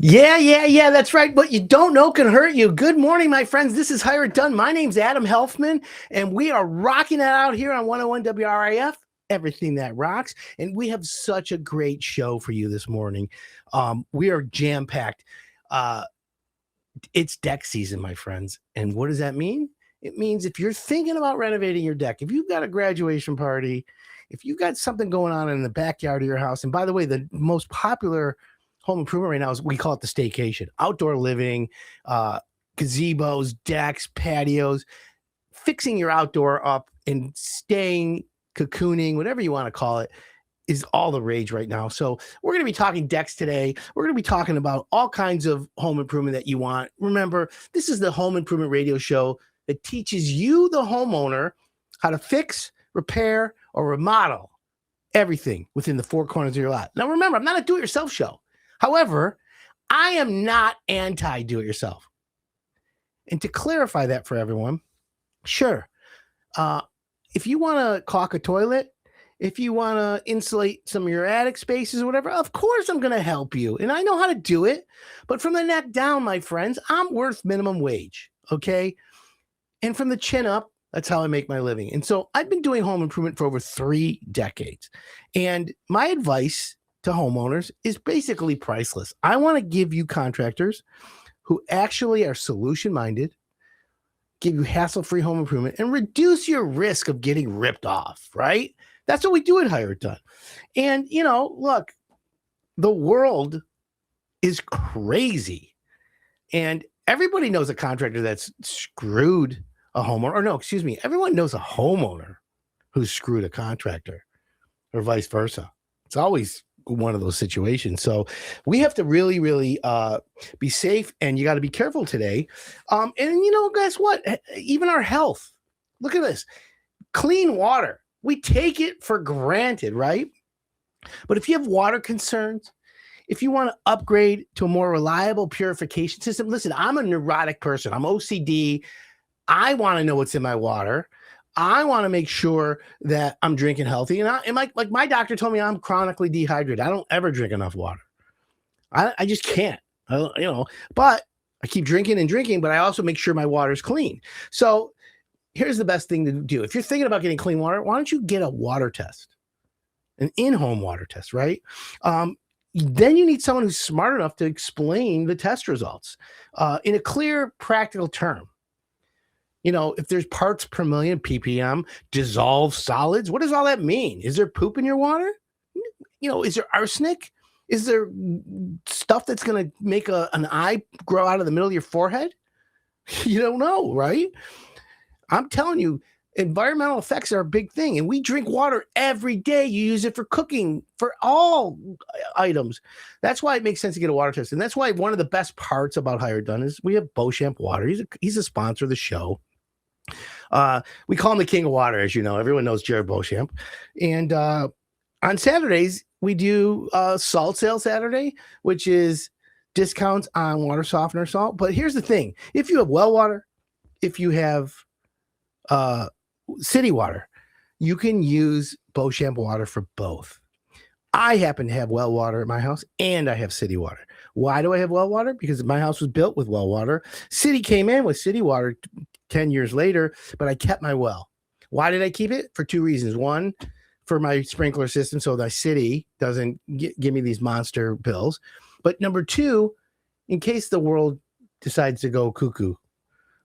Yeah. That's right. What you don't know can hurt you. Good morning, my friends. This is Hire It Done. My name's Adam Helfman, and we are rocking it out here on 101 WRIF, everything that rocks. And we have such a great show for you this morning. We are jam-packed. It's deck season, my friends. And what does that mean? It means if you're thinking about renovating your deck, if you've got a graduation party, if you've got something going on in the backyard of your house, and by the way, the most popular home improvement right now is, we call it the staycation, outdoor living, gazebos, decks, patios, fixing your outdoor up and staying, cocooning, whatever you want to call it, is all the rage right now. So we're going to be talking decks today. We're going to be talking about all kinds of home improvement that you want. Remember, this is the home improvement radio show that teaches you, the homeowner, how to fix, repair, or remodel everything within the four corners of your lot. Now, remember, I'm not a do-it-yourself show. However, I am not anti-do-it-yourself. And to clarify that for everyone, sure, if you want to caulk a toilet, if you want to insulate some of your attic spaces or whatever, of course I'm going to help you. And I know how to do it. But from the neck down, my friends, I'm worth minimum wage, okay? And from the chin up, that's how I make my living. And so I've been doing home improvement for over 3 decades. And my advice to homeowners is basically priceless. I want to give you contractors who actually are solution-minded, give you hassle-free home improvement, and reduce your risk of getting ripped off, right? That's what we do at Hire It Done. And, you know, look, the world is crazy. And everybody knows a contractor that's screwed a homeowner. Or no, excuse me. Everyone knows a homeowner who's screwed a contractor, or vice versa. It's always one of those situations. So we have to really, really be safe, and you got to be careful today. And you know, guess what? Even our health. Look at this. Clean water. We take it for granted, right? But if you have water concerns, if you want to upgrade to a more reliable purification system, listen, I'm a neurotic person. I'm OCD. I want to know what's in my water. I want to make sure that I'm drinking healthy. And like my doctor told me, I'm chronically dehydrated. I don't ever drink enough water. I just can't, but I keep drinking and drinking, but I also make sure my water is clean. So here's the best thing to do. If you're thinking about getting clean water, why don't you get a water test, an in-home water test, right? Then you need someone who's smart enough to explain the test results in a clear, practical term. You know, if there's parts per million, ppm, dissolved solids, what does all that mean? Is there poop in your water? You know, is there arsenic? Is there stuff that's going to make an eye grow out of the middle of your forehead? You don't know, right? I'm telling you, environmental effects are a big thing. And we drink water every day. You use it for cooking, for all items. That's why it makes sense to get a water test. And that's why one of the best parts about Hire It Done is we have Beauchamp Water. He's a sponsor of the show. We call him the king of water, as you know. Everyone knows Jared Beauchamp. And on Saturdays, we do Salt Sale Saturday, which is discounts on water softener salt. But here's the thing. If you have well water, if you have city water, you can use Beauchamp water for both. I happen to have well water at my house, and I have city water. Why do I have well water? Because my house was built with well water. City came in with city water 10 years later, but I kept my well. Why did I keep it? For 2 reasons. One, for my sprinkler system, so the city doesn't give me these monster bills. But number 2, in case the world decides to go cuckoo,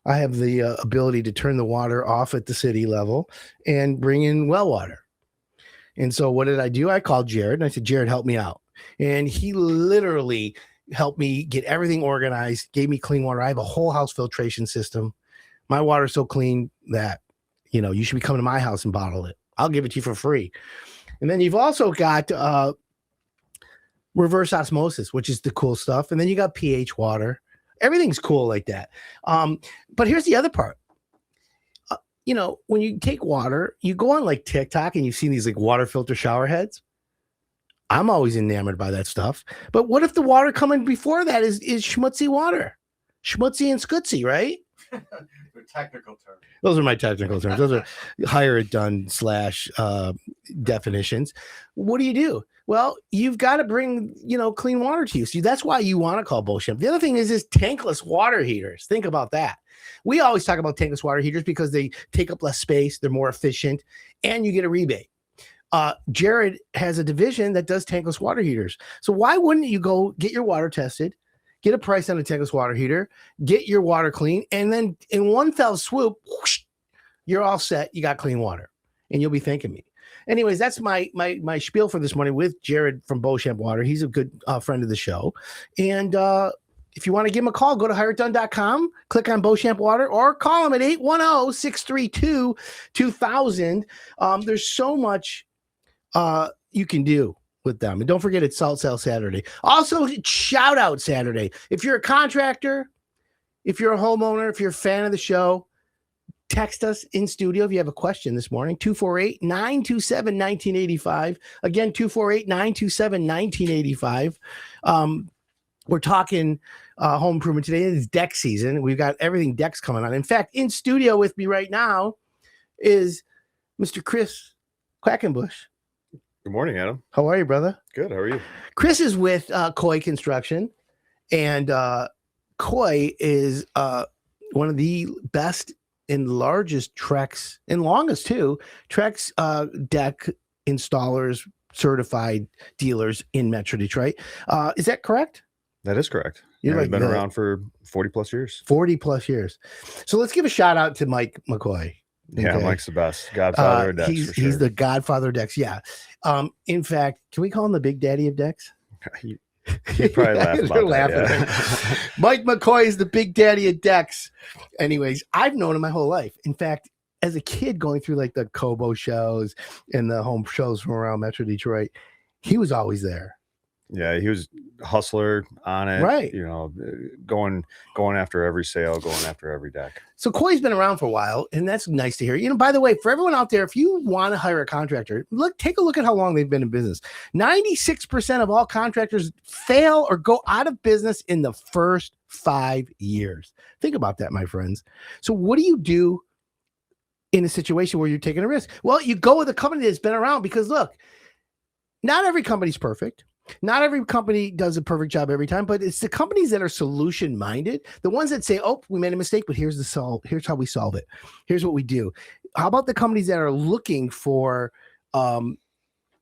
I have the ability to turn the water off at the city level and bring in well water. And so what did I do? I called Jared and I said, Jared, help me out. And he literally helped me get everything organized, gave me clean water. I have a whole house filtration system. My water is so clean that, you know, you should be coming to my house and bottle it. I'll give it to you for free. And then you've also got reverse osmosis, which is the cool stuff. And then you got pH water. Everything's cool like that. But here's the other part. You know, when you take water, you go on like TikTok and you've seen these like water filter shower heads. I'm always enamored by that stuff. But what if the water coming before that is schmutzy water? Schmutzy and scootsy, right? They're technical terms. Those are my technical terms. Those are hire it done / definitions. What do? Well, you've got to bring, clean water to you. See, that's why you want to call Beauchamp. The other thing is tankless water heaters. Think about that. We always talk about tankless water heaters because they take up less space, they're more efficient, and you get a rebate. Jared has a division that does tankless water heaters. So why wouldn't you go get your water tested, get a price on a tankless water heater, get your water clean, and then in one fell swoop, whoosh, you're all set. You got clean water, and you'll be thanking me. Anyways, that's my spiel for this morning with Jared from Beauchamp Water. He's a good friend of the show. And if you want to give him a call, go to hireitdone.com, click on Beauchamp Water, or call him at 810-632-2000. There's so much you can do with them. And don't forget, it's Salt Sale Saturday. Also, shout out Saturday. If you're a contractor, if you're a homeowner, if you're a fan of the show, text us in studio if you have a question this morning, 248-927-1985. Again, 248-927-1985. We're talking home improvement today. It's deck season. We've got everything decks coming on. In fact, in studio with me right now is Mr. Chris Quackenbush. Good morning, Adam. How are you, brother? Good. How are you? Chris is with Coy Construction, and Coy is one of the best and largest Trex, and longest too, Trex deck installers, certified dealers in Metro Detroit. Is that correct? That is correct. You've been around for 40 plus years. 40 plus years. So let's give a shout out to Mike McCoy. Yeah, okay. Mike's the best. Godfather of decks. For sure. He's the godfather of decks. Yeah. In fact, can we call him the big daddy of decks? He'd probably laugh about that, yeah. Mike McCoy is the big daddy of decks. Anyways, I've known him my whole life. In fact, as a kid going through like the Kobo shows and the home shows from around Metro Detroit, he was always there. Yeah, he was a hustler on it, right? Going after every sale, going after every deck. So Coy's been around for a while, and that's nice to hear. By the way, for everyone out there, if you want to hire a contractor, take a look at how long they've been in business. 96% of all contractors fail or go out of business in the first 5 years. Think about that, my friends. So what do you do in a situation where you're taking a risk? Well, you go with a company that's been around, because look, not every company's perfect. Not every company does a perfect job every time, but it's the companies that are solution minded, the ones that say, oh, we made a mistake, but here's how we solve it. Here's what we do. How about the companies that are looking for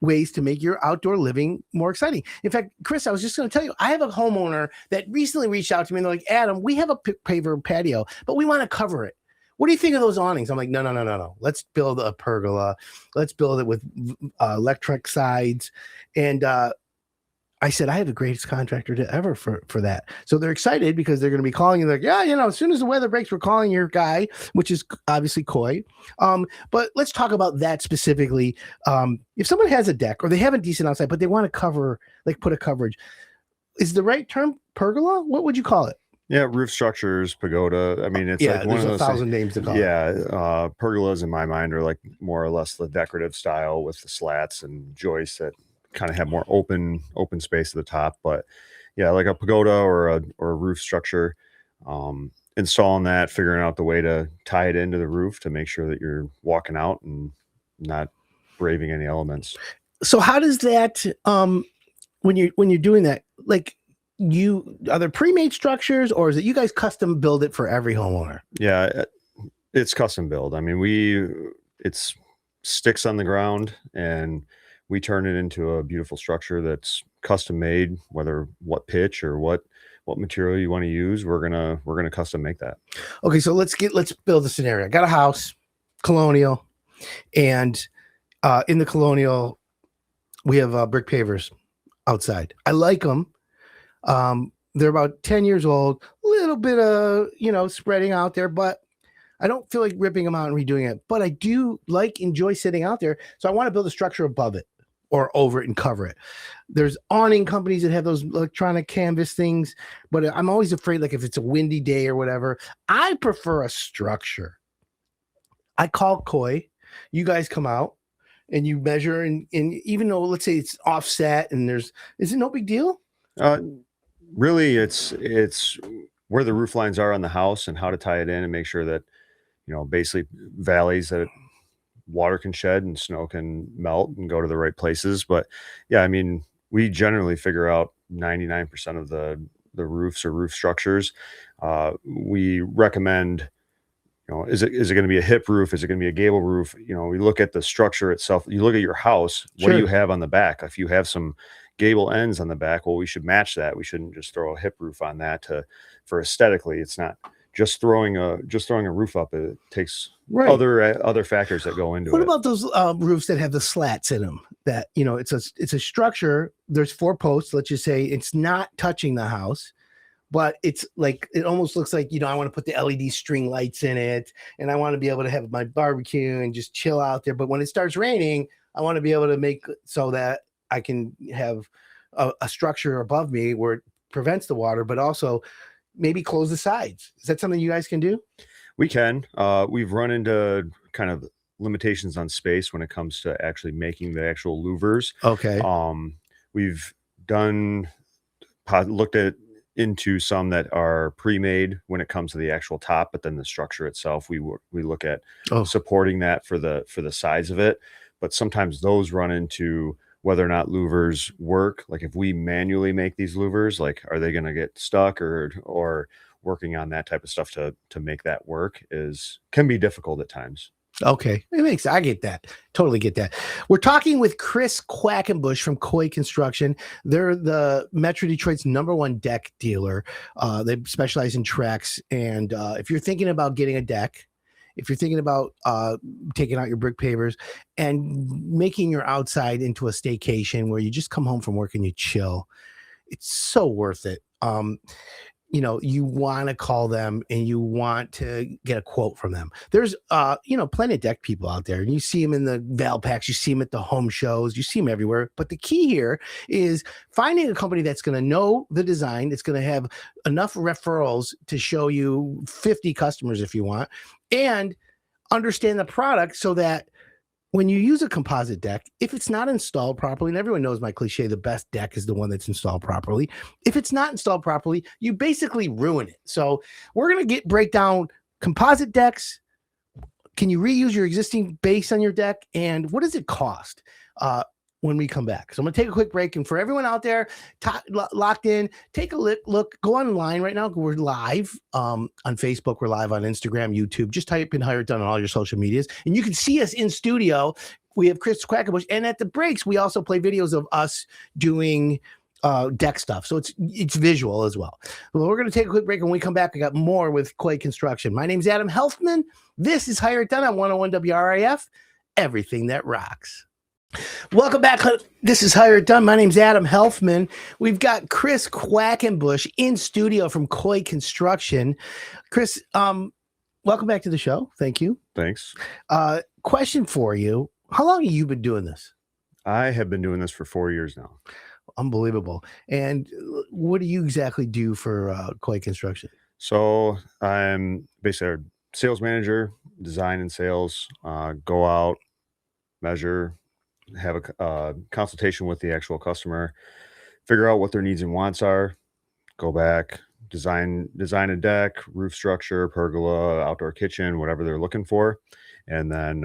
ways to make your outdoor living more exciting? In fact, Chris, I was just going to tell you, I have a homeowner that recently reached out to me and they're like, Adam, we have a paver patio, but we want to cover it. What do you think of those awnings? I'm like, no. Let's build a pergola. Let's build it with electric sides. And I said, I have the greatest contractor to ever for that. So they're excited because they're going to be calling you like, yeah, as soon as the weather breaks, we're calling your guy, which is obviously Coy. But let's talk about that specifically. If someone has a deck or they have a decent outside, but they want to cover, like put a coverage, is the right term pergola? What would you call it? Yeah, roof structures, pagoda. I mean, it's like one of those 1,000 names to call. Yeah, pergolas in my mind are like more or less the decorative style with the slats and joists that kind of have more open space at the top. But yeah, like a pagoda or a roof structure, installing that, figuring out the way to tie it into the roof to make sure that you're walking out and not braving any elements. So how does that when you're doing that, like, are there pre-made structures, or is it you guys custom build it for every homeowner? Yeah, it's custom build. I mean, it's sticks on the ground and we turn it into a beautiful structure that's custom made, whether what pitch or what material you want to use, we're gonna custom make that. Okay, so let's build a scenario. I got a house, colonial, and in the colonial, we have brick pavers outside. I like them. They're about 10 years old, a little bit of, spreading out there, but I don't feel like ripping them out and redoing it, but I do enjoy sitting out there. So I want to build a structure above it or over it and cover it. There's awning companies that have those electronic canvas things, but I'm always afraid, like if it's a windy day or whatever, I prefer a structure. I call Coy, you guys come out and you measure, and even though, let's say it's offset and is it no big deal? Really, it's where the roof lines are on the house and how to tie it in and make sure that, basically valleys that water can shed and snow can melt and go to the right places. But yeah, I mean, we generally figure out 99% of the roofs or roof structures. We recommend, is it going to be a hip roof? Is it going to be a gable roof? We look at the structure itself. You look at your house. What do you have on the back? If you have some gable ends on the back, well, we should match that. We shouldn't just throw a hip roof on that for aesthetically. It's not just throwing a roof up. It takes other factors that go into it. What about those roofs that have the slats in them? That it's a structure. There's 4 posts. Let's just say it's not touching the house, but it's like, it almost looks like, I want to put the LED string lights in it, and I want to be able to have my barbecue and just chill out there. But when it starts raining, I want to be able to make so that I can have a structure above me where it prevents the water, but also maybe close the sides. Is that something you guys can do? We can. We've run into kind of limitations on space when it comes to actually making the actual louvers. Okay. We've looked into some that are pre-made when it comes to the actual top, but then the structure itself, we look at supporting that for the size of it. But sometimes those run into whether or not louvers work. Like if we manually make these louvers, like, are they going to get stuck, or working on that type of stuff to make that work can be difficult at times. Okay. I get that. Totally get that. We're talking with Chris Quackenbush from Coy Construction. They're the Metro Detroit's #1 deck dealer. They specialize in Trex. And if you're thinking about getting a deck, if you're thinking about taking out your brick pavers and making your outside into a staycation where you just come home from work and you chill, it's so worth it. You want to call them and you want to get a quote from them. There's, plenty of deck people out there, and you see them in the Valpaks, you see them at the home shows, you see them everywhere. But the key here is finding a company that's going to know the design. It's going to have enough referrals to show you 50 customers if you want, and understand the product so that when you use a composite deck, if it's not installed properly, and everyone knows my cliche, the best deck is the one that's installed properly. If it's not installed properly, you basically ruin it. So we're going to break down composite decks. Can you reuse your existing base on your deck? And what does it cost when we come back? So I'm going to take a quick break. And for everyone out there locked in, take a look, go online right now. We're live on Facebook. We're live on Instagram, YouTube. Just type in Hire It Done on all your social medias. And you can see us in studio. We have Chris Quackenbush. And at the breaks, we also play videos of us doing deck stuff. So it's visual as well. Well, we're going to take a quick break. And when we come back, I got more with Coy Construction. My name's Adam Helfman. This is Hire It Done on 101 WRIF. Everything that rocks. Welcome back. This is Hire It Done. My name's Adam Helfman. We've got Chris Quackenbush in studio from Coy Construction. Chris, welcome back to the show. Thank you. Thanks. Question for you. How long have you been doing this? I have been doing this for 4 years now. Unbelievable. And what do you exactly do for Coy Construction? So I'm basically a sales manager, design and sales, go out, measure, have a consultation with the actual customer, figure out what their needs and wants are, go back, design a deck, roof structure, pergola, outdoor kitchen, whatever they're looking for, and then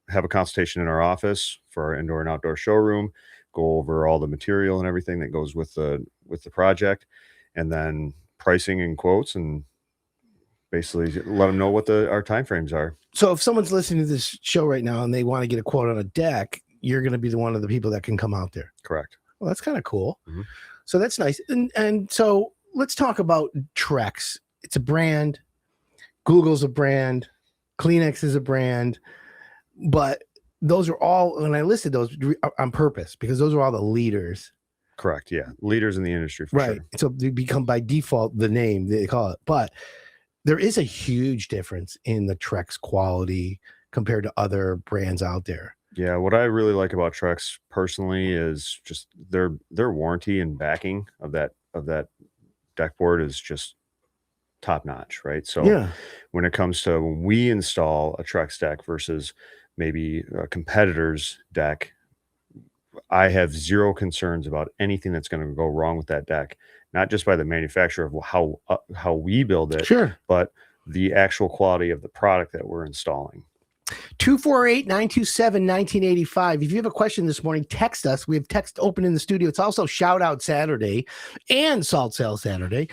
have a consultation in our office for our indoor and outdoor showroom, go over all the material and everything that goes with the project, and then pricing and quotes, and basically let them know what our timeframes are. So if someone's listening to this show right now and they want to get a quote on a deck, you're going to be one of the people that can come out there. Correct. Well, that's kind of cool. Mm-hmm. So that's nice. And so let's talk about Trex. It's a brand. Google's a brand. Kleenex is a brand. But those are all, when I listed those on purpose, because those are all the leaders. Correct. Yeah. Leaders in the industry. For right. Sure. So they become by default the name they call it. But there is a huge difference in the Trex quality compared to other brands out there. Yeah, what I really like about Trex personally is just their warranty and backing of that deck board is just top notch, right? So yeah, when it comes to when we install a Trex deck versus maybe a competitor's deck, I have zero concerns about anything that's going to go wrong with that deck. not just by the manufacturer of how we build it, Sure. but the actual quality of the product that we're installing. 248-927-1985. If you have a question this morning, text us. We have text open in the studio. It's also Shout Out Saturday and Salt Sale Saturday.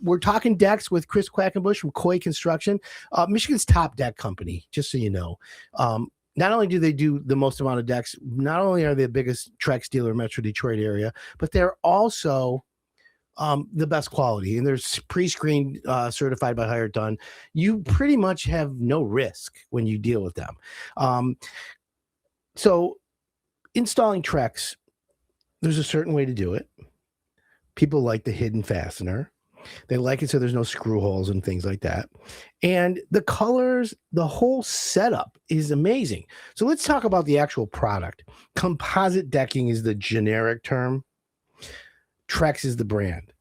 We're talking decks with Chris Quackenbush from Coy Construction, Michigan's top deck company, just so you know. Not only do they do the most amount of decks, not only are they the biggest Trex dealer in Metro Detroit area, but they're also the best quality, and they're pre-screened, certified by Higher Done. You pretty much have no risk when you deal with them. So installing Trex, there's a certain way to do it. People like the hidden fastener. They like it so there's no screw holes and things like that. And the colors, the whole setup is amazing. So let's talk about the actual product. Composite decking is the generic term. Trex is the brand.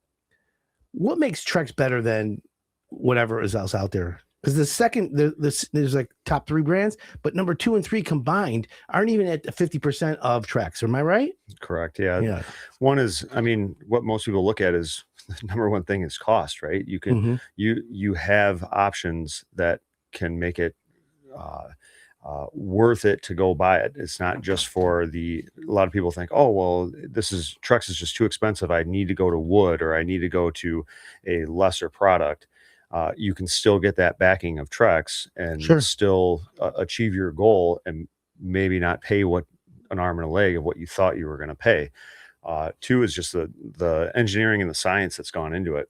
What makes Trex better than whatever is else out there? Because there's like top 3 brands, but number 2 and 3 combined aren't even at 50% of Trex. Am I right? Correct. Yeah. Yeah. One is, I mean, what most people look at is the number one thing is cost, right? You can, you have options that can make it, worth it to go buy it. It's not just for a lot of people think, oh, well, Trex is just too expensive. I need to go to wood, or I need to go to a lesser product. You can still get that backing of Trex and still achieve your goal, and maybe not pay what an arm and a leg of what you thought you were going to pay. 2 is just the engineering and the science that's gone into it,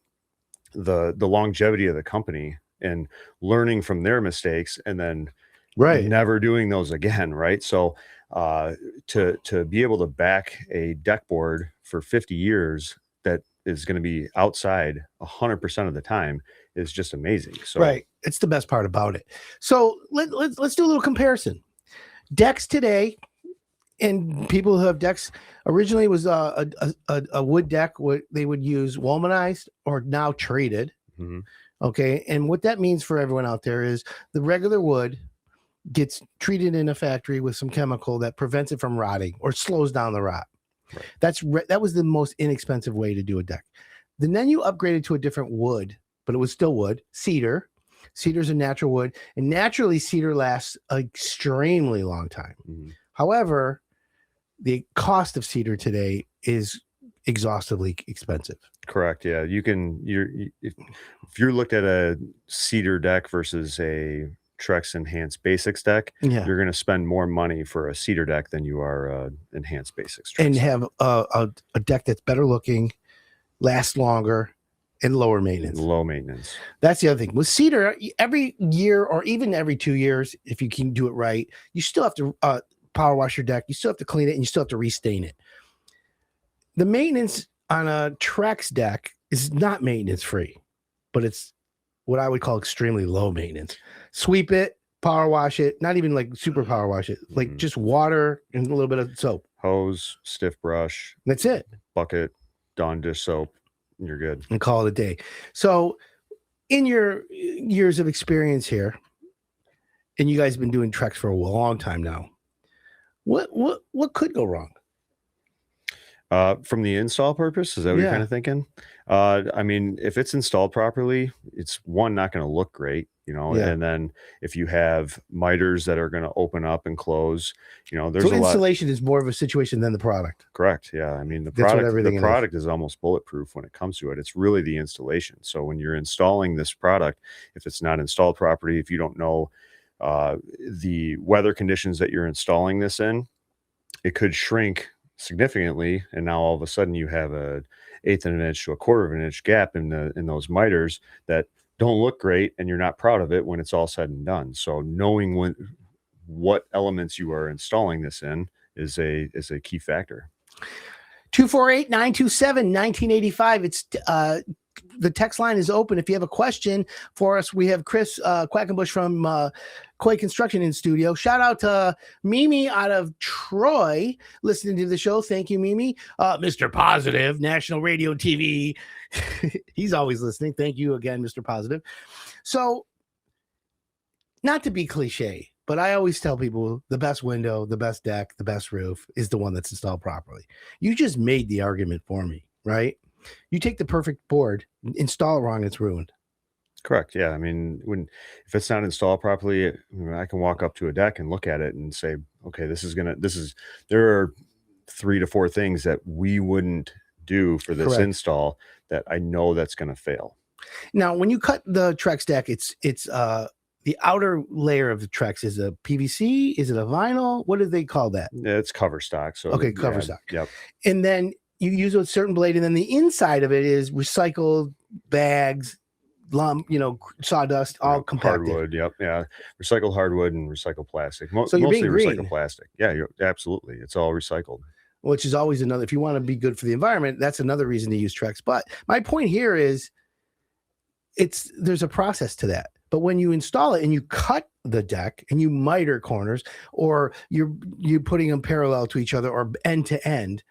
the longevity of the company, and learning from their mistakes, and then never doing those again. Right. So to be able to back a deck board for 50 years that is going to be outside 100% of the time is just amazing. So it's the best part about it. So let's do a little comparison. Decks today, and people who have decks, originally was a wood deck. What they would use womanized or now treated. Okay. And what that means for everyone out there is the regular wood gets treated in a factory with some chemical that prevents it from rotting or slows down the rot. That was the most inexpensive way to do a deck. Then you upgraded to a different wood, but it was still wood. Cedar. Cedar's a natural wood, and naturally cedar lasts an extremely long time. However, the cost of cedar today is exhaustively expensive. Correct. Yeah. If you're looked at a cedar deck versus a Trex Enhanced Basics deck, you're going to spend more money for a cedar deck than you are Enhanced Basics Trex. And have a deck that's better looking, lasts longer, and lower maintenance. Low maintenance. That's the other thing. With cedar, every year or even every 2 years, if you can do it right, you still have to power wash your deck. You still have to clean it, and you still have to restain it. The maintenance on a Trex deck is not maintenance free, but it's what I would call extremely low maintenance. Sweep it, power wash it, not even like super power wash it, like just water and a little bit of soap. Hose, stiff brush. That's it. Bucket, Dawn dish soap, and you're good. And call it a day. So in your years of experience here, and you guys have been doing Trex for a long time now, what could go wrong? From the install purpose, is that what you're kind of thinking? I mean, if it's installed properly, it's not going to look great, and then if you have miters that are going to open up and close, there's so installation is more of a situation than the product. Correct. Yeah. I mean, the product is almost bulletproof when it comes to it. It's really the installation. So when you're installing this product, if it's not installed properly, if you don't know the weather conditions that you're installing this in, it could shrink significantly, and now all of a sudden you have a 1/8 of an inch to a 1/4 of an inch gap in those miters that don't look great, and you're not proud of it when it's all said and done. So knowing what elements you are installing this in is a key factor. 248-927-1985. It's the text line is open. If you have a question for us, we have Chris Quackenbush from Coy Construction in studio. Shout out to Mimi out of Troy listening to the show. Thank you, Mimi. Mr. Positive, National Radio TV. He's always listening. Thank you again, Mr. Positive. So, not to be cliche, but I always tell people the best window, the best deck, the best roof is the one that's installed properly. You just made the argument for me, right? You take the perfect board, install it wrong, it's ruined. Correct. Yeah. I mean, if it's not installed properly, I can walk up to a deck and look at it and say, okay, there are 3 to 4 things that we wouldn't do for this Correct. install that I know that's going to fail. Now, when you cut the Trex deck, it's the outer layer of the Trex is a PVC. Is it a vinyl? What do they call that? Yeah, it's cover stock. So Okay, cover stock. Yep. And then you use a certain blade, and then the inside of it is recycled bags, sawdust, all compacted. Hardwood. Yep. Yeah. Recycled hardwood and recycled plastic. So you're mostly being recycled green. plastic. Yeah, absolutely. It's all recycled. Which is always another, if you want to be good for the environment, that's another reason to use Trex. But my point here is there's a process to that. But when you install it and you cut the deck and you miter corners, or you're putting them parallel to each other or end to end,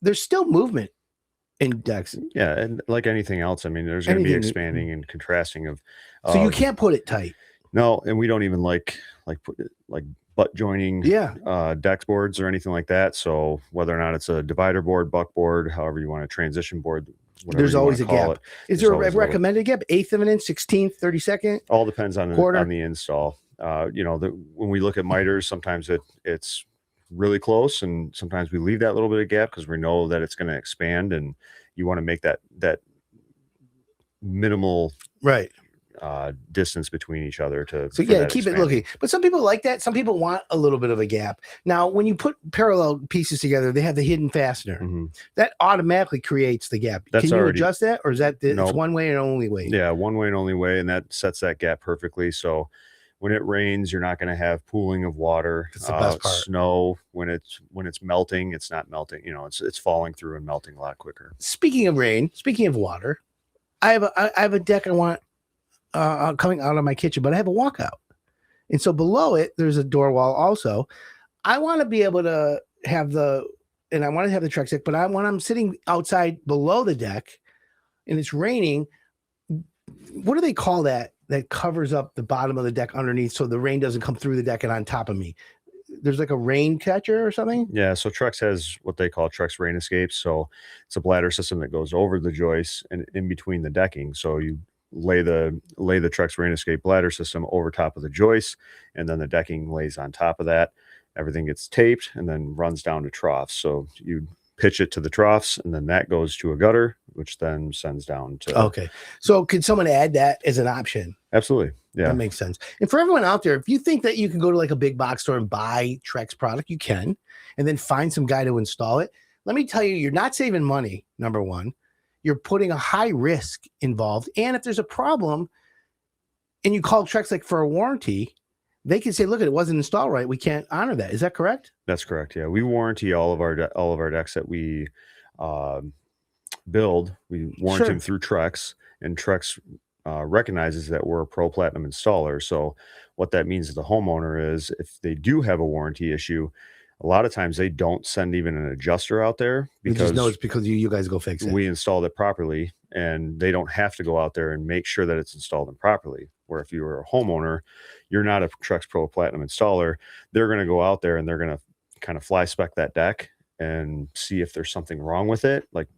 there's still movement in decks. Yeah, and like anything else, I mean, there's going to be expanding and contrasting of. So you can't put it tight. No, and we don't even like butt joining deck boards or anything like that. So whether or not it's a divider board, buck board, however you want to transition board, there's always a gap. Is there a recommended gap? 1/8 of an inch, 16th, 32nd? All depends on the install. When we look at miters, sometimes it's really close, and sometimes we leave that little bit of gap because we know that it's going to expand, and you want to make that minimal distance between each other keep it looking. But some people like that. Some people want a little bit of a gap. Now, when you put parallel pieces together, they have the hidden fastener that automatically creates the gap. Can you adjust that, or is that it's one way and only way? Yeah, one way and only way, and that sets that gap perfectly. So when it rains, you're not going to have pooling of water. That's the best part. Snow, when it's melting, it's not melting. It's falling through and melting a lot quicker. Speaking of rain, speaking of water, I have a deck I want coming out of my kitchen, but I have a walkout, and so below it there's a door wall. Also, I want to be able to have the Trex deck, but when I'm sitting outside below the deck and it's raining, what do they call that covers up the bottom of the deck underneath so the rain doesn't come through the deck and on top of me? There's like a rain catcher or something. Yeah, so Trex has what they call Trex rain escapes. So it's a bladder system that goes over the joists and in between the decking. So you lay the Trex rain escape bladder system over top of the joists, and then the decking lays on top of that. Everything gets taped and then runs down to troughs. So you pitch it to the troughs, and then that goes to a gutter, which then sends down to. Okay. So could someone add that as an option? Absolutely. Yeah. That makes sense. And for everyone out there, if you think that you can go to like a big box store and buy Trex product, you can, and then find some guy to install it. Let me tell you, you're not saving money, number one. You're putting a high risk involved. And if there's a problem and you call Trex for a warranty, they can say, look, it wasn't installed right. We can't honor that. Is that correct? That's correct. Yeah. We warranty all of our decks that we build. We warranty them through Trex, and Trex recognizes that we're a Pro Platinum installer. So what that means to the homeowner is if they do have a warranty issue, a lot of times they don't send even an adjuster out there because it's because you guys go fix it. We installed it properly, and they don't have to go out there and make sure that it's installed properly. Where if you were a homeowner, you're not a Trex Pro Platinum installer, they're going to go out there and they're going to kind of fly spec that deck and see if there's something wrong with it. Like,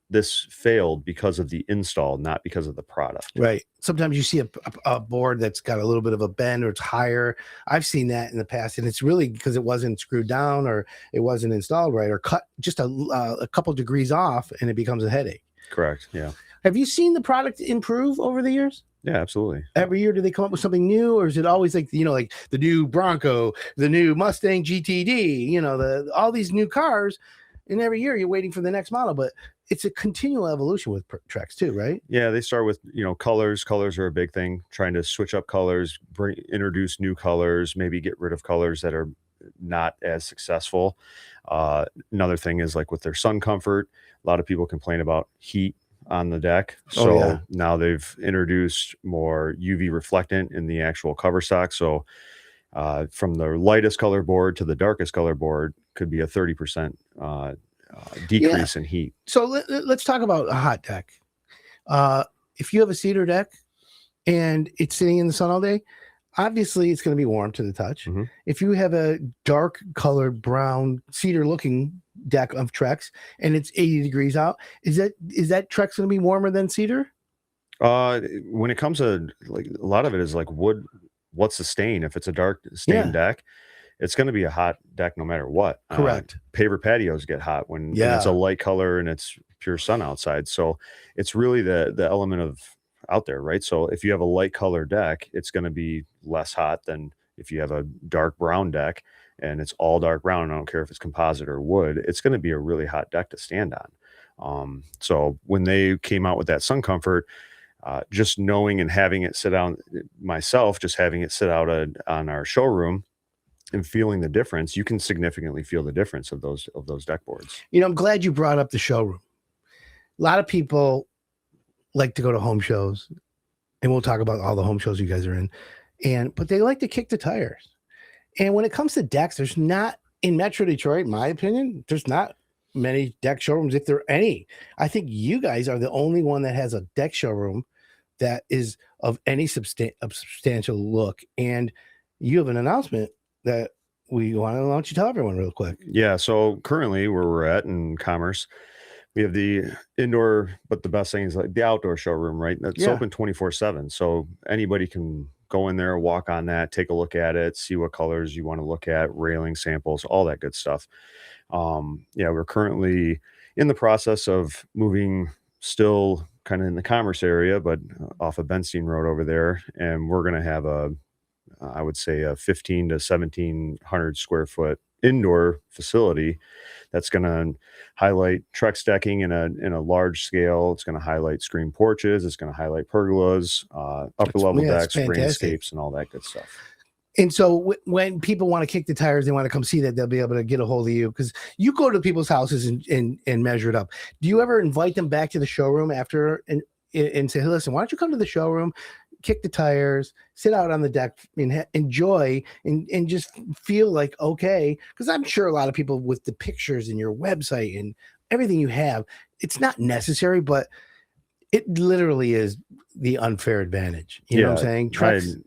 this failed because of the install, not because of the product. Right. Sometimes you see a board that's got a little bit of a bend or it's higher. I've seen that in the past, and it's really because it wasn't screwed down or it wasn't installed right or cut just a couple degrees off, and it becomes a headache. Correct. Yeah. Have you seen the product improve over the years? Yeah, absolutely. Every year, do they come up with something new, or is it always like the new Bronco, the new Mustang GTD, all these new cars, and every year you're waiting for the next model? But it's a continual evolution with Trex too, right? Yeah, they start with colors. Colors are a big thing. Trying to switch up colors, introduce new colors, maybe get rid of colors that are not as successful. Another thing is like with their sun comfort. A lot of people complain about heat on the deck. So now they've introduced more UV reflectant in the actual cover stock. So from the lightest color board to the darkest color board could be a 30% decrease in heat. So let's talk about a hot deck. If you have a cedar deck and it's sitting in the sun all day, obviously it's going to be warm to the touch. Mhm. If you have a dark colored brown cedar looking deck of Trex and it's 80 degrees out, is that Trex going to be warmer than cedar? When it comes to like a lot of it is like wood, what's the stain? If it's a dark stained deck, it's going to be a hot deck no matter what. Correct. Paver patios get hot when it's a light color and it's pure sun outside. So it's really the element of out there, right? So if you have a light color deck, it's going to be less hot than if you have a dark brown deck and it's all dark brown. I don't care if it's composite or wood, it's going to be a really hot deck to stand on. So when they came out with that Sun Comfort, just knowing and having it sit out myself, just having it sit out on our showroom and feeling the difference, you can significantly feel the difference of those deck boards. You know, I'm glad you brought up the showroom. A lot of people like to go to home shows, and we'll talk about all the home shows you guys are in, but they like to kick the tires. And when it comes to decks, there's not, in Metro Detroit, in my opinion, there's not many deck showrooms, if there are any. I think you guys are the only one that has a deck showroom that is of any substantial look. And you have an announcement that we want to launch. You tell everyone real quick. Yeah. So currently where we're at in Commerce, we have the indoor, but the best thing is like the outdoor showroom, right? That's open 24/7. So anybody can go in there, walk on that, take a look at it, see what colors you want to look at, railing samples, all that good stuff. We're currently in the process of moving, still kind of in the Commerce area, but off of Benstein Road over there. And we're going to have I would say a 15 to 1700 square foot indoor facility that's going to highlight Trex decking in a large scale. It's going to highlight screen porches. It's going to highlight pergolas, upper level decks, landscapes, and all that good stuff. And so when people want to kick the tires, they want to come see that, they'll be able to get a hold of you because you go to people's houses and measure it up. Do you ever invite them back to the showroom after and say, hey, listen, why don't you come to the showroom, kick the tires, sit out on the deck and enjoy and just feel like, okay, because I'm sure a lot of people with the pictures in your website and everything you have, it's not necessary, but it literally is the unfair advantage. You know what I'm saying? Trex,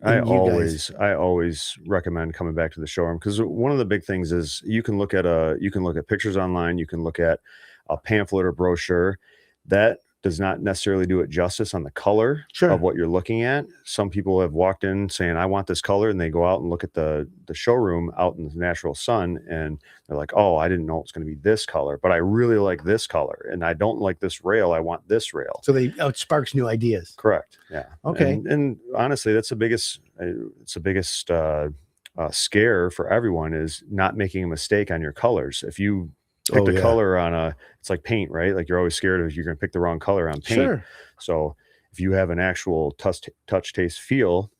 I always recommend coming back to the showroom because one of the big things is you can look at pictures online, you can look at a pamphlet or brochure that does not necessarily do it justice on the color of what you're looking at. Some people have walked in saying, I want this color, and they go out and look at the showroom out in the natural sun, and they're like, oh, I didn't know it was going to be this color, but I really like this color, and I don't like this rail. I want this rail. So it sparks new ideas. Correct. Yeah. Okay. And honestly, that's the biggest, scare for everyone is not making a mistake on your colors. If you pick the color on it's like paint, right? Like you're always scared of you're going to pick the wrong color on paint. Sure. So if you have an actual touch, taste, feel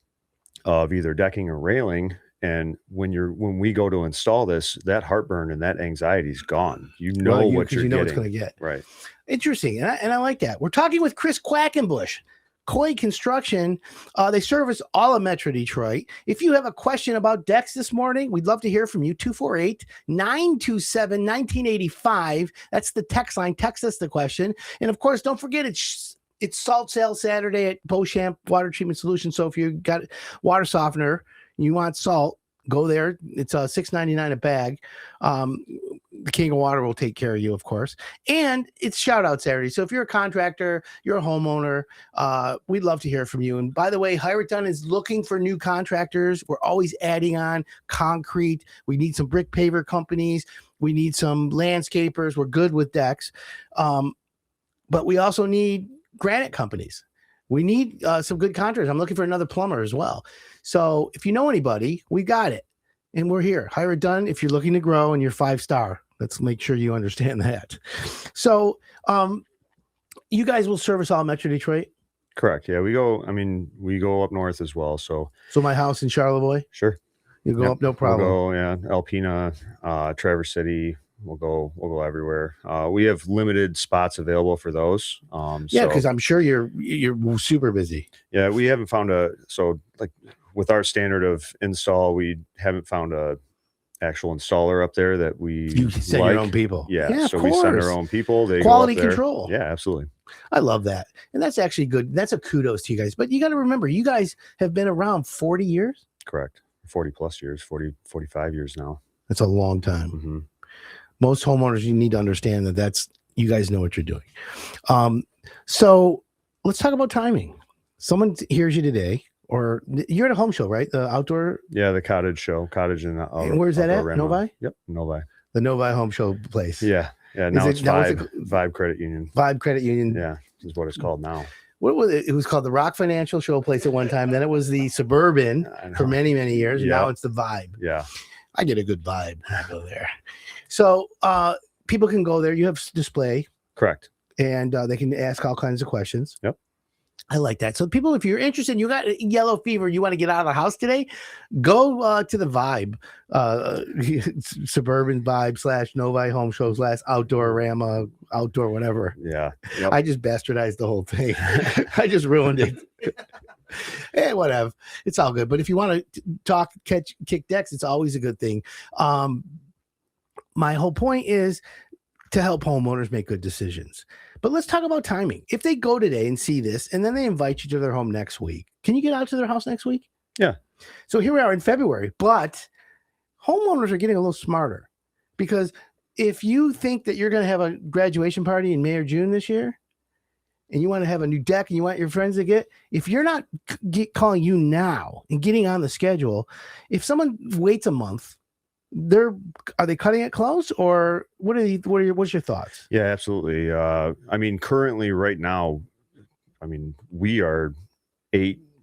of either decking or railing, and when we go to install this, that heartburn and that anxiety is gone. You know what you're getting. It's going to get. Right. Interesting. And I like that. We're talking with Chris Quackenbush, Coy Construction. They service all of Metro Detroit. If you have a question about decks this morning, we'd love to hear from you. 248-927-1985. That's the text line. Text us the question. And of course, don't forget it's Salt Sale Saturday at Beauchamp Water Treatment Solutions. So if you got water softener, you want salt, go there. It's $6.99 a bag. The King of Water will take care of you, of course. And it's shout out Saturday. So if you're a contractor, you're a homeowner, we'd love to hear from you. And by the way, Hire It Done is looking for new contractors. We're always adding on concrete. We need some brick paver companies. We need some landscapers. We're good with decks. But we also need granite companies. We need some good contractors. I'm looking for another plumber as well. So if you know anybody, we got it. And we're here. Hire It Done. If you're looking to grow and you're 5-star, let's make sure you understand that. So you guys will service all Metro Detroit? Correct. Yeah, we go up north as well. So my house in Charlevoix? Sure. You go up, no problem. We'll go, Alpena, Traverse City. We'll go everywhere. We have limited spots available for those. Because I'm sure you're super busy. Yeah, we haven't found with our standard of install, we haven't found a actual installer up there that you send your own people. Yeah, so we send our own people. They quality go up there. Control. Yeah, absolutely. I love that. And that's actually good. That's a kudos to you guys. But you got to remember, you guys have been around 40 years. Correct. 40 plus years, 45 years now. That's a long time. Mm-hmm. Most homeowners, you need to understand that you guys know what you're doing. So let's talk about timing. Someone hears you today, or you're at a home show, right? The outdoor. Yeah, the cottage and And where's that at? Reno. Novi? Yep, Novi. The Novi home show place. Yeah. Now it's Vibe Credit Union. Vibe Credit Union. Yeah, is what it's called now. What was it? It was called the Rock Financial Show Place at one time. Then it was the Suburban for many, many years. And now it's the Vibe. Yeah. I get a good vibe when I go there. So people can go there. You have display. Correct. And they can ask all kinds of questions. Yep. I like that. So people, if you're interested, you got yellow fever, you want to get out of the house today, go to the Vibe, Suburban Vibe / Novi Home Show / Outdoor Rama, outdoor whatever. Yeah. Yep. I just bastardized the whole thing. I just ruined it. Hey, whatever. It's all good. But if you want to talk, kick decks, it's always a good thing. My whole point is to help homeowners make good decisions. But let's talk about timing. If they go today and see this, and then they invite you to their home next week, can you get out to their house next week? Yeah. So here we are in February, but homeowners are getting a little smarter, because if you think that you're going to have a graduation party in May or June this year, and you want to have a new deck and you want your friends to if you're not calling you now and getting on the schedule, if someone waits a month, are they cutting it close, or what's your thoughts? Yeah, absolutely. I mean, currently right now, I mean, we are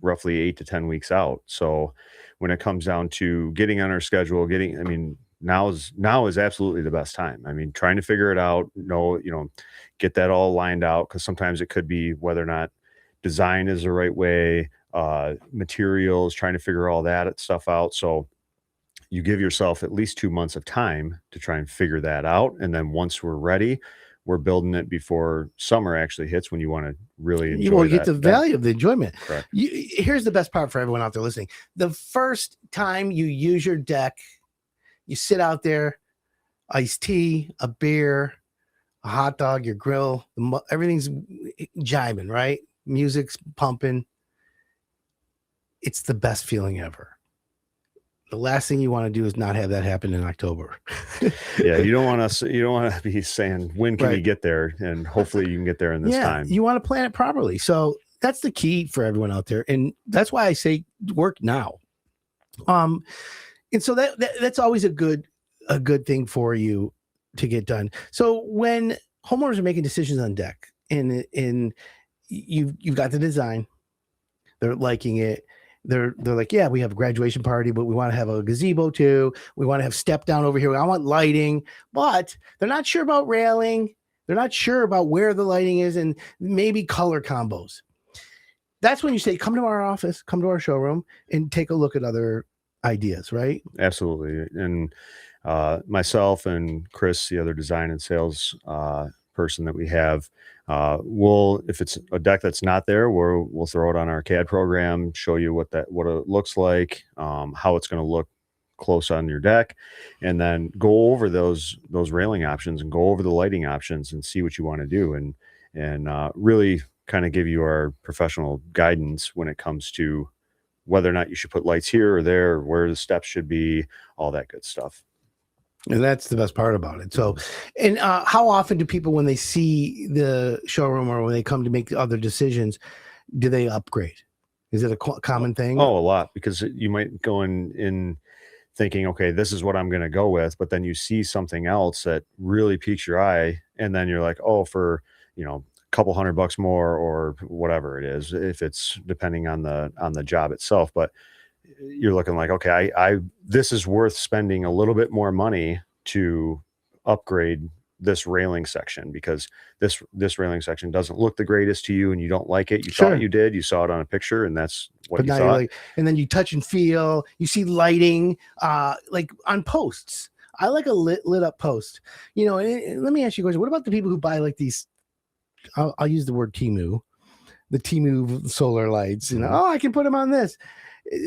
roughly 8 to 10 weeks out. So when it comes down to getting on our schedule, now is absolutely the best time. I mean, trying to figure it out, get that all lined out, because sometimes it could be whether or not design is the right way, materials, trying to figure all that stuff out. So you give yourself at least 2 months of time to try and figure that out. And then once we're ready, we're building it before summer actually hits, when you want to really enjoy. You want to get the value of the enjoyment. Correct. Here's the best part for everyone out there listening. The first time you use your deck, you sit out there, iced tea, a beer, a hot dog, your grill, everything's jiving, right? Music's pumping. It's the best feeling ever. The last thing you want to do is not have that happen in October. Yeah, you don't want to be saying, when can you get there? And hopefully you can get there in this time. You want to plan it properly. So that's the key for everyone out there. And that's why I say work now. And so that's always a good thing for you to get done. So when homeowners are making decisions on deck, and you've got the design, they're liking it. They're like, yeah, we have a graduation party, but we want to have a gazebo too. We want to have step down over here. I want lighting, but they're not sure about railing. They're not sure about where the lighting is, and maybe color combos. That's when you say, come to our office, come to our showroom, and take a look at other ideas, right? Absolutely. And myself and Chris, the other design and sales person that we have, if it's a deck that's not there, we'll throw it on our CAD program, show you what it looks like, how it's going to look close on your deck, and then go over those railing options and go over the lighting options and see what you want to do, and really kind of give you our professional guidance when it comes to whether or not you should put lights here or there, where the steps should be, all that good stuff. And that's the best part about it. So, and how often do people, when they see the showroom or when they come to make other decisions, do they upgrade? Is it a common thing? Oh, a lot, because you might go in thinking, okay, this is what I'm going to go with, but then you see something else that really piques your eye, and then you're like, oh, for a couple $100 more or whatever it is, if it's depending on the job itself. But you're looking like, okay, this is worth spending a little bit more money to upgrade this railing section, because this railing section doesn't look the greatest to you and you don't like it. You thought you did, you saw it on a picture, and that's what you thought. And then you touch and feel, you see lighting, like on posts. I like a lit up post. Let me ask you a question. What about the people who buy like these, I'll use the word the Temu solar lights, I can put them on this.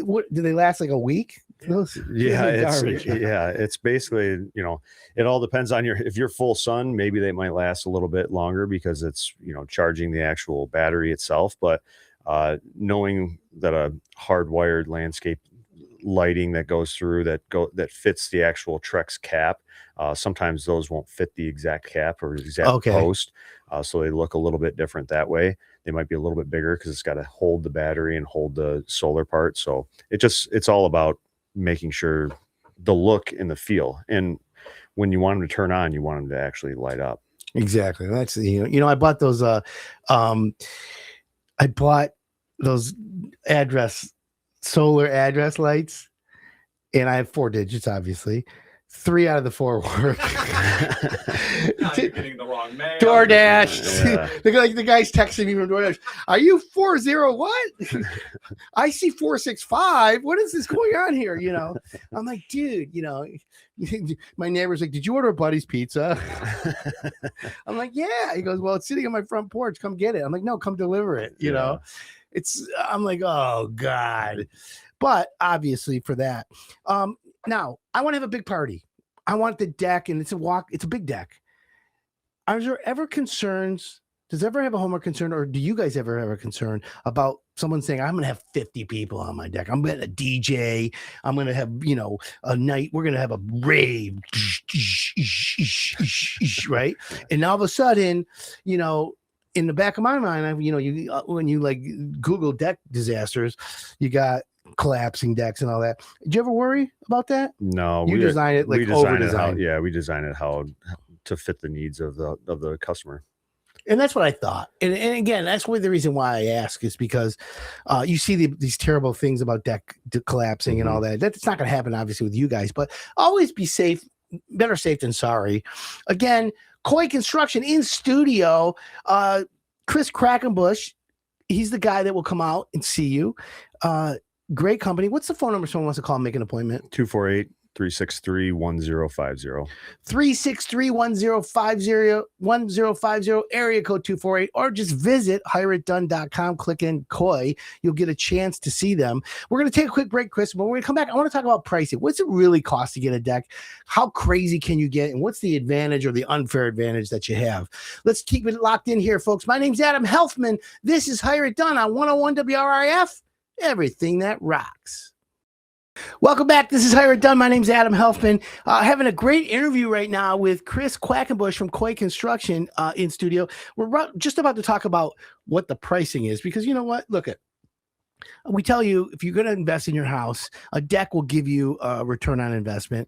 What do they last, like a week? It's basically, it all depends on if you're full sun, maybe they might last a little bit longer because it's, charging the actual battery itself. But knowing that a hardwired landscape lighting that goes through that fits the actual Trex cap. Sometimes those won't fit the exact cap or exact post, so they look a little bit different that way. They might be a little bit bigger because it's got to hold the battery and hold the solar part. So it's all about making sure the look and the feel. And when you want them to turn on, you want them to actually light up. Exactly. That's I bought those solar address lights, and I have 4 digits, obviously. 3 out of the 4 work. Now you're getting the wrong mail. DoorDash. Yeah. The guy's texting me from DoorDash. Are you 40 what? I see 465. What is this going on here? I'm like, dude, my neighbor's like, did you order a Buddy's pizza? I'm like, yeah. He goes, well, it's sitting on my front porch. Come get it. I'm like, no, come deliver it. I'm like, oh God. But obviously for that, now I want to have a big party. I want the deck, and it's a big deck. Are there ever concerns? Does ever have a homeowner concern, or do you guys ever have a concern about someone saying, I'm going to have 50 people on my deck. I'm going to DJ. I'm going to have, a night. We're going to have a rave. Right. And all of a sudden, in the back of my mind, when you like Google deck disasters, you got collapsing decks and all that. Did you ever worry about that? No, you design it like over design. Yeah, we design it how to fit the needs of the customer. And that's what I thought. And again, that's the reason why I ask is because you see these terrible things about deck collapsing and all that. That's not going to happen, obviously, with you guys. But always be safe. Better safe than sorry. Again, Coy Construction in studio. Chris Quackenbush. He's the guy that will come out and see you. Great company. What's the phone number someone wants to call and make an appointment? 248-363-1050. 363-1050, area code 248, or just visit hireitdone.com, click in Coy. You'll get a chance to see them. We're going to take a quick break, Chris, but we're going to come back. I want to talk about pricing. What's it really cost to get a deck? How crazy can you get? And what's the advantage or the unfair advantage that you have? Let's keep it locked in here, folks. My name's Adam Helfman. This is Hire It Done on 101 WRIF. Everything that rocks. Welcome back. This is Hire It Done. My name's Adam Helfman. Having a great interview right now with Chris Quackenbush from Coy Construction in studio. We're just about to talk about what the pricing is, because you know what? We tell you, if you're going to invest in your house, a deck will give you a return on investment.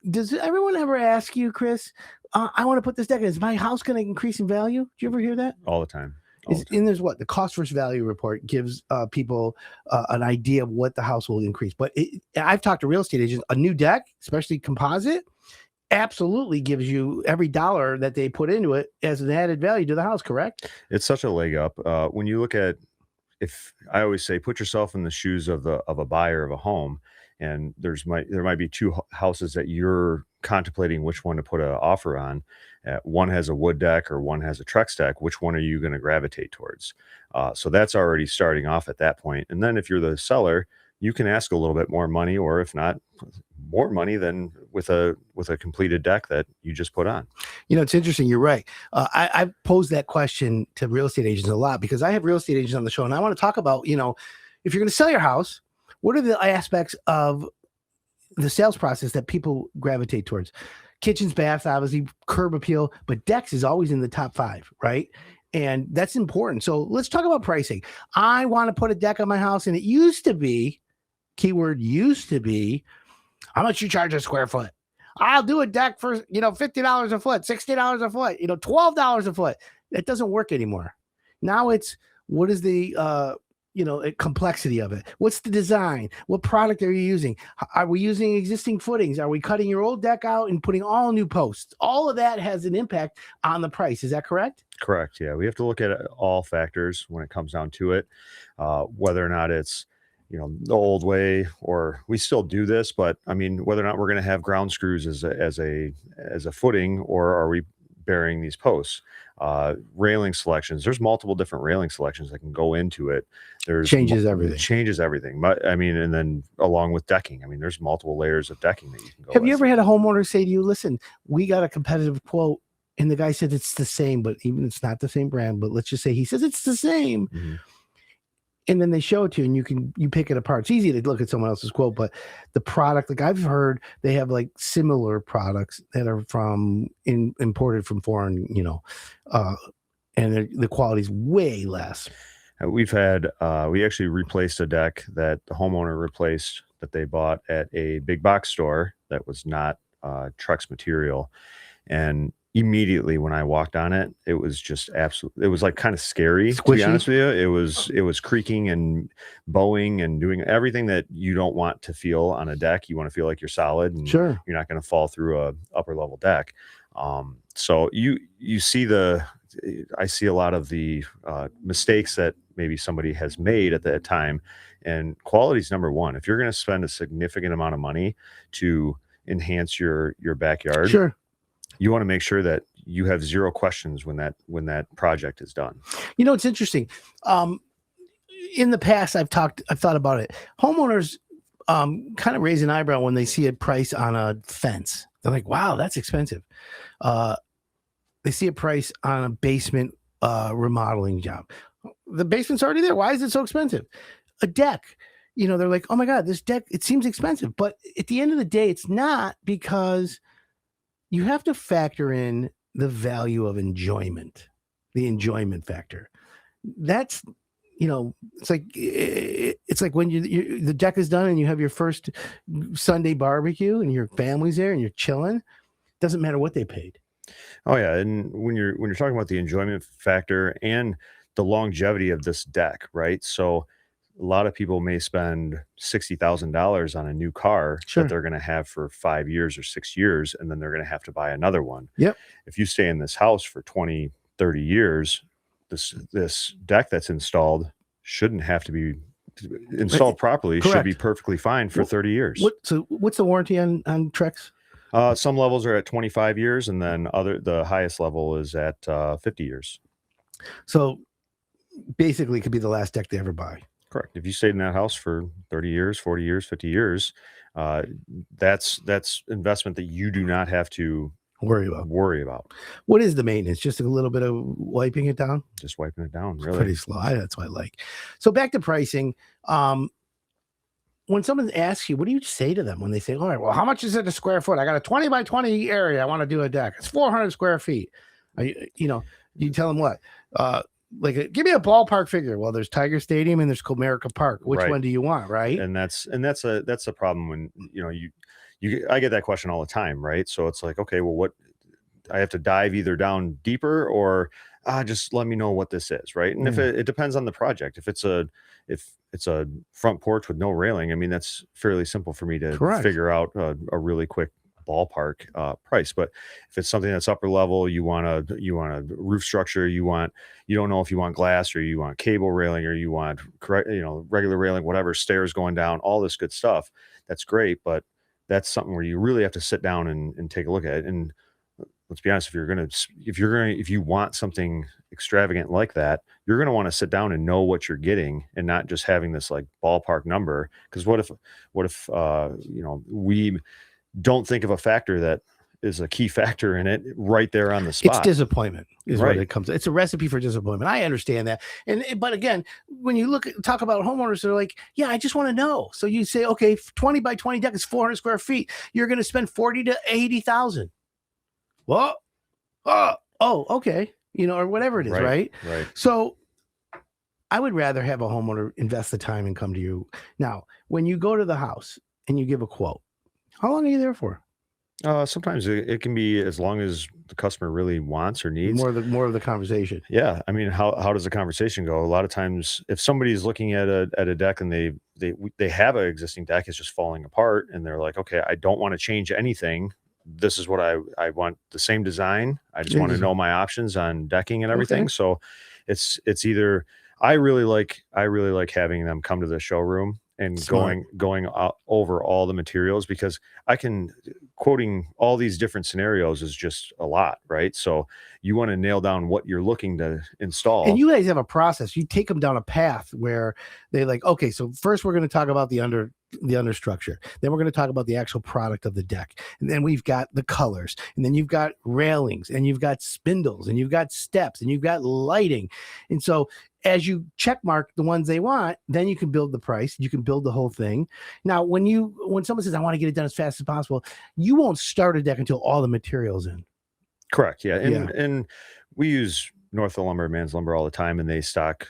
Does everyone ever ask you, Chris, I want to put this deck in. Is my house going to increase in value? Do you ever hear that? All the time. And there's the cost versus value report gives people an idea of what the house will increase. But I've talked to real estate agents. A new deck, especially composite, absolutely gives you every dollar that they put into it as an added value to the house. Correct? It's such a leg up. When you look at, if I always say, put yourself in the shoes of a buyer of a home, and there might be 2 houses that you're contemplating which one to put an offer on. One has a wood deck or one has a Trex deck. Which one are you going to gravitate towards? So that's already starting off at that point. And then if you're the seller, you can ask a little bit more money, or if not, more money than with a completed deck that you just put on. It's interesting. You're right. I've posed that question to real estate agents a lot, because I have real estate agents on the show, and I want to talk about, if you're going to sell your house, what are the aspects of the sales process that people gravitate towards? Kitchens, baths, obviously, curb appeal, but decks is always in the top 5, right? And that's important. So let's talk about pricing. I want to put a deck on my house, and it used to be, keyword used to be, how much you charge a square foot? I'll do a deck for, $50 a foot, $60 a foot, $12 a foot. That doesn't work anymore. Now it's, what is the, complexity of it? What's the design? What product are you using? Are we using existing footings? Are we cutting your old deck out and putting all new posts? All of that has an impact on the price. Is that correct? Correct. Yeah. We have to look at all factors when it comes down to it, whether or not it's, the old way, or we still do this, but I mean, whether or not we're going to have ground screws as a footing, or are we burying these posts? Railing selections, there's multiple different railing selections that can go into it. Changes everything. And then along with decking, there's multiple layers of decking that you can go Have you ever had a homeowner say to you, listen, we got a competitive quote, and the guy said it's the same, but even it's not the same brand, but let's just say he says it's the same. and then they show it to you, and you pick it apart. It's easy to look at someone else's quote, but the product, like I've heard, they have like similar products that are imported from foreign, and the quality's way less. We actually replaced a deck that the homeowner replaced that they bought at a big box store that was not Trex material. And immediately when I walked on it, it was just it was like kind of scary, Squishy. to be honest with you. It was creaking and bowing and doing everything that you don't want to feel on a deck. You want to feel like you're solid and Sure. you're not going to fall through a upper level deck. So you see I see a lot of the mistakes that maybe somebody has made at that time, and quality is number one. If you're going to spend a significant amount of money to enhance your backyard, Sure. you want to make sure that you have zero questions when that project is done. It's interesting. In the past, I've thought about it. Homeowners kind of raise an eyebrow when they see a price on a fence. They're like, wow, that's expensive. They see a price on a basement remodeling job. The basement's already there. Why is it so expensive? A deck, they're like, oh my God, this deck, it seems expensive. But at the end of the day, it's not, because you have to factor in the value of enjoyment, the enjoyment factor. That's, it's like when the deck is done and you have your first Sunday barbecue and your family's there and you're chilling. Doesn't matter what they paid. Oh yeah, and when you're talking about the enjoyment factor and the longevity of this deck, right? So a lot of people may spend $60,000 on a new car Sure. that they're going to have for 5 years or 6 years, and then they're going to have to buy another one. Yep. If you stay in this house for 20, 30 years, this deck that's installed shouldn't have to be installed properly. It should be perfectly fine for 30 years. What's the warranty on Trex? Some levels are at 25 years, and then the highest level is at 50 years. So basically, it could be the last deck they ever buy. Correct. If you stayed in that house for 30 years, 40 years, 50 years, that's investment that you do not have to worry about. What is the maintenance? Just a little bit of wiping it down? Just wiping it down, It's really. pretty slow. That's what I like. So back to pricing. When someone asks you, what do you say to them when they say, all right, well, how much is it a square foot? I got a 20 by 20 area. I want to do a deck. It's 400 square feet. You tell them what? Give me a ballpark figure. Well, there's Tiger Stadium and there's Comerica Park. Which one do you want, right? And that's a problem when I get that question all the time, right? So it's like, okay, well, what I have to dive either down deeper or just let me know what this is, right? And if it depends on the project. If it's a front porch with no railing, I mean, that's fairly simple for me to figure out a really quick ballpark price. But if it's something that's upper level, you want a roof structure, you don't know if you want glass or you want cable railing or you want regular railing, whatever, stairs going down, all this good stuff, that's great. But that's something where you really have to sit down and take a look at it. And let's be honest, if you want something extravagant like that, you're going to want to sit down and know what you're getting and not just having this like ballpark number. Because what if we don't think of a factor that is a key factor in it right there on the spot. It's disappointment is what it comes. It's a recipe for disappointment. I understand that. But again, when you talk about homeowners, they're like, yeah, I just want to know. So you say, okay, 20 by 20 deck is 400 square feet. You're going to spend 40 to 80,000. Well, okay. Or whatever it is. Right. So I would rather have a homeowner invest the time and come to you. Now, when you go to the house and you give a quote, how long are you there for? Sometimes it can be as long as the customer really wants or needs. More of the conversation. Yeah, I mean, how does the conversation go? A lot of times, if somebody's looking at a deck and they have an existing deck, it's just falling apart, and they're like, okay, I don't want to change anything. This is what I want, the same design. I just want to know my options on decking and everything. Okay. So it's either I really like having them come to the showroom and going over all the materials, because quoting all these different scenarios is just a lot, right? So you want to nail down what you're looking to install. And you guys have a process. You take them down a path where they like, okay, so first we're going to talk about the understructure. Then we're going to talk about the actual product of the deck. And then we've got the colors. And then you've got railings, and you've got spindles, and you've got steps, and you've got lighting. And so as you check mark the ones they want, then you can build the price. You can build the whole thing. Now, when someone says, I want to get it done as fast as possible, you won't start a deck until all the material's in. Correct. Yeah. And we use Northville Lumber, Man's Lumber all the time, and they stock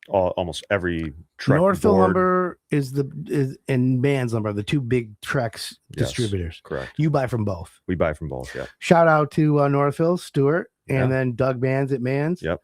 almost every Trex Northville board. Lumber is and Man's Lumber, the two big Trex distributors. Correct. You buy from both. We buy from both. Yeah. Shout out to Northville, Stuart, and then Doug Manns at Man's. Yep.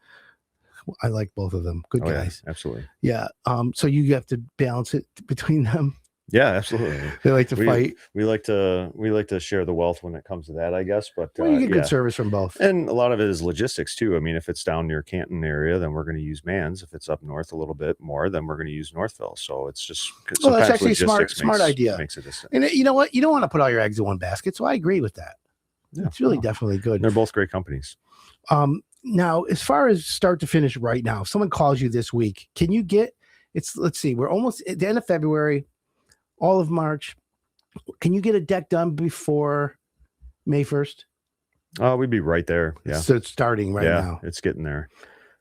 I like both of them. Good guys. Yeah, absolutely. Yeah. So you have to balance it between them. Yeah, absolutely. They like to fight. We like to share the wealth when it comes to that, I guess. But you get good service from both. And a lot of it is logistics too. I mean, if it's down near Canton area, then we're going to use Mans. If it's up north a little bit more, then we're going to use Northville. So it's just that's actually a smart idea. Makes a distance. And you know what? You don't want to put all your eggs in one basket. So I agree with that. Yeah, it's really definitely good. And they're both great companies. Now, as far as start to finish right now, if someone calls you this week, can you get let's see, we're almost at the end of February, all of March. Can you get a deck done before May 1st? We'd be right there. Yeah. So it's starting right now. It's getting there.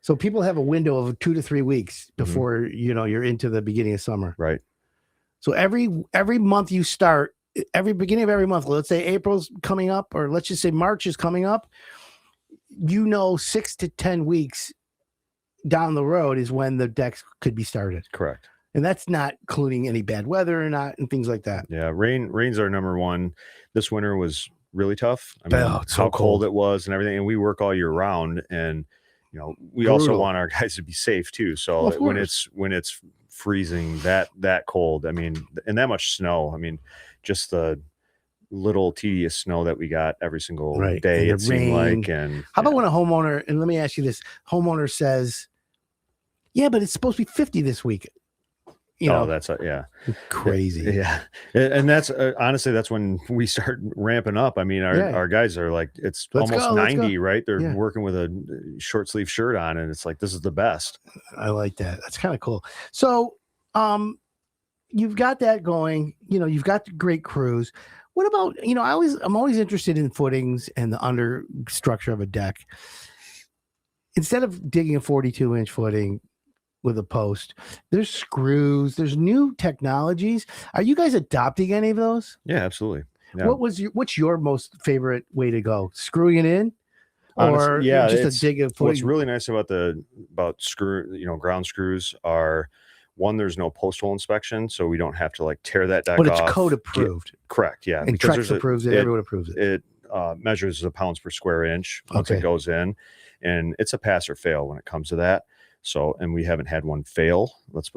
So people have a window of 2 to 3 weeks before, you're into the beginning of summer. Right. So every month you start, beginning of every month, let's say April's coming up, or let's just say March is coming up, 6 to 10 weeks down the road is when the decks could be started. Correct. And that's not including any bad weather or not and things like that. Yeah. Rain's our number one. This winter was really tough. I mean, it's so how cold it was and everything. And we work all year round, and we also want our guys to be safe too. So when it's freezing that cold, I mean, and that much snow, I mean, just the little tedious snow that we got every single day, it seemed like. And how about when a homeowner, and let me ask you this, homeowner says, yeah, but it's supposed to be 50 this week. That's crazy. Yeah. And that's honestly, that's when we start ramping up. I mean, our guys are like, it's almost 90, right? They're working with a short sleeve shirt on, and it's like, this is the best. I like that. That's kind of cool. So, you've got that going, you've got the great crews. What about, I'm always interested in footings and the under structure of a deck. Instead of digging a 42-inch footing with a post, there's screws, there's new technologies. Are you guys adopting any of those? Yeah, absolutely. Yeah. What's your most favorite way to go? Screwing it in? Or just a dig a footing? What's really nice about ground screws are, one, there's no post hole inspection, so we don't have to tear that deck off. But it's code approved. Correct. Yeah. And Trex approves it. Everyone approves it. It measures the pounds per square inch once it goes in, and it's a pass or fail when it comes to that. So, and we haven't had one fail.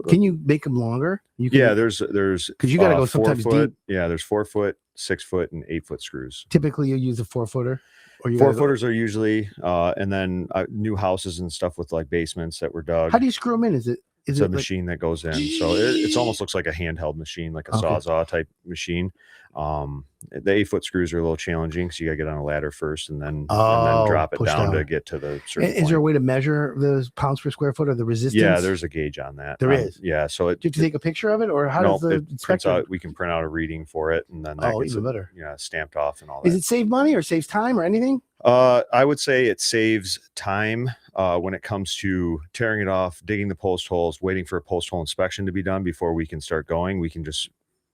Can you make them longer? There's because you got to go sometimes 4 foot, deep. Yeah, there's 4 foot, 6 foot, and 8 foot screws. Typically, you use a 4-footer. Or 4-footers are usually, and then new houses and stuff with basements that were dug. How do you screw them in? It's a machine that goes in, so it almost looks like a handheld machine, like a Sawzall type machine. The 8-foot screws are a little challenging because you got to get on a ladder first and then drop it down to get to the certain point. Is there a way to measure those pounds per square foot or the resistance? Yeah, there's a gauge on that. There is. Yeah, so do you have to take a picture of it, or how does the inspector? We can print out a reading for it, and then that gets even better. Stamped off and all that. Does it save money or saves time or anything? I would say it saves time when it comes to tearing it off, digging the post holes, waiting for a post hole inspection to be done before we can start going. We can just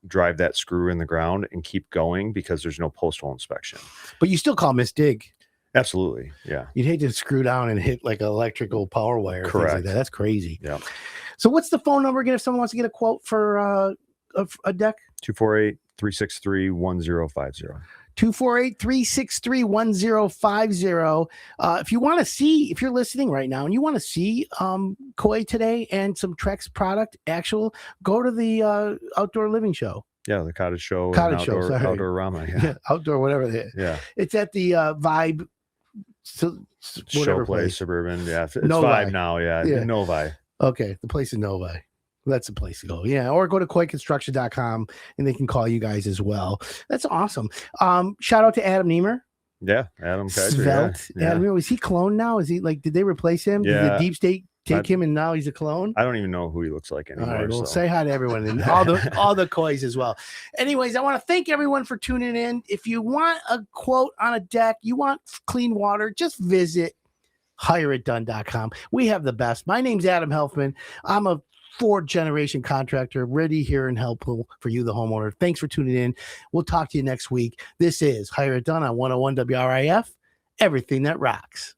drive that screw in the ground and keep going because there's no post hole inspection. But you still call misdig. Absolutely. Yeah. You'd hate to screw down and hit like an electrical power wire. Correct. Things like that. That's crazy. Yeah. So what's the phone number again if someone wants to get a quote for a deck? 248-363-1050. 248-363-1050. If you want to see, if you're listening right now and you want to see Coy today and some Trex product go to the outdoor living show. Yeah, the cottage show. Outdoor Rama. Yeah, outdoor, whatever they. Yeah. It's at the Vibe show place, Suburban. Yeah. It's Novi. Vibe now. Yeah. Novi. Okay. The place in Novi. That's the place to go. Yeah. Or go to coyconstruction.com and they can call you guys as well. That's awesome. Shout out to Adam Niemer. Yeah. Adam Kaiser. Svelte. Yeah. Adam Niemer, is he cloned now? Is he did they replace him? Yeah. Did the Deep State take him and now he's a clone? I don't even know who he looks like anymore. All right. Well, say hi to everyone and all the Coys as well. Anyways, I want to thank everyone for tuning in. If you want a quote on a deck, you want clean water, just visit hireitdone.com. We have the best. My name's Adam Helfman. I'm a fourth-generation contractor, ready here and helpful for you, the homeowner. Thanks for tuning in. We'll talk to you next week. This is Hire It Done on 101 WRIF, everything that rocks.